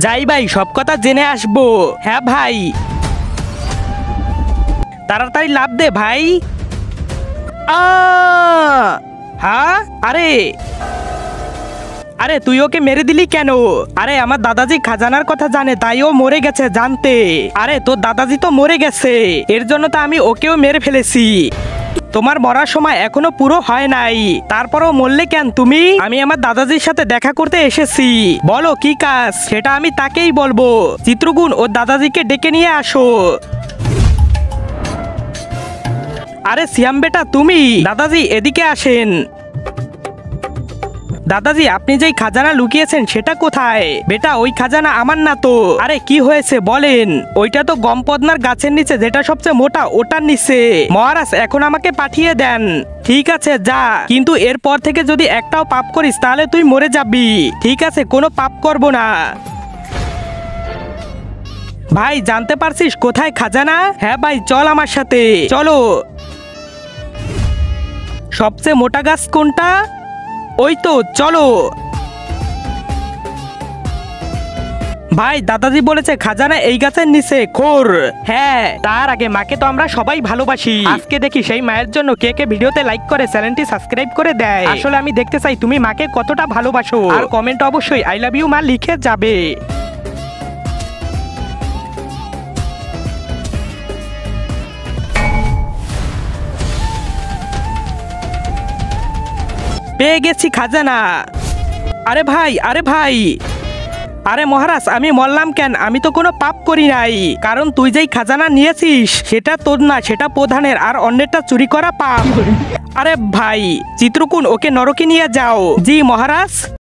যাই ভাই, সব কথা জেনে আসবো। হ্যাঁ ভাই, তাড়াতাড়ি লাফ দে ভাই। হ্যাঁ, আরে আরে তুই ওকে মেরে দিলি কেন? আরে আমার দাদাজি খাজানার কথা জানে, তাই ও মরে গেছে জানতে। আরে তোর দাদাজি তো মরে গেছে, এর জন্য তো আমি ওকেও মেরে ফেলেছি। তোমার মরার সময় এখনো পুরো হয় নাই, তারপরও মরলে কেন তুমি? আমি আমার দাদাজির সাথে দেখা করতে এসেছি। বলো কি কাজ, সেটা আমি তাকেই বলবো। চিত্রগুণ ওর দাদাজিকে ডেকে নিয়ে আসো। আরে সিয়াম বেটা তুমি, দাদাজি এদিকে আসেন। দাদাজি আপনি যেই খাজানা লুকিয়েছেন সেটা কোথায়? বেটা ওই খাজানা আমার না তো। আরে কি হয়েছে বলেন? ওইটা তো গমপদনার গাছের নিচে, যেটা সবচেয়ে মোটা, ওটার নিচে। মহারাজ এখন আমাকে পাঠিয়ে দেন। ঠিক আছে যা, কিন্তু এরপর থেকে যদি একটাও পাপ করিস তাহলে তুই মরে যাবি। ঠিক আছে, কোনো পাপ করব না। ভাই জানতে পারছিস কোথায় খাজানা? হ্যাঁ ভাই, চল আমার সাথে চলো। সবচেয়ে মোটা গাছ কোনটা? ওই তো, চলো। ভাই দাদাজি বলেছে খাজানা এই গাছের নিচে। খোর। হ্যাঁ, তার আগে মাকে তো আমরা সবাই ভালোবাসি। আজকে দেখি সেই মায়ের জন্য কে কে ভিডিওতে লাইক করে, চ্যানেলটি সাবস্ক্রাইব করে দেয়। আসলে আমি দেখতে চাই তুমি মাকে কতটা ভালোবাসো। আর কমেন্ট অবশ্যই আই লাভ ইউ মা লিখে যাবে। পেয়ে গেছি খাজানা। আরে ভাই, আরে ভাই, আরে মহারাজ আমি মরলাম কেন? আমি তো কোনো পাপ করি নাই। কারণ তুই যেই খাজানা নিয়েছিস সেটা তোর না, সেটা প্রধানের, আর অন্যেরটা চুরি করা পাপ। আরে ভাই চিত্রকুণ ওকে নরকে নিয়ে যাও। জি মহারাজ।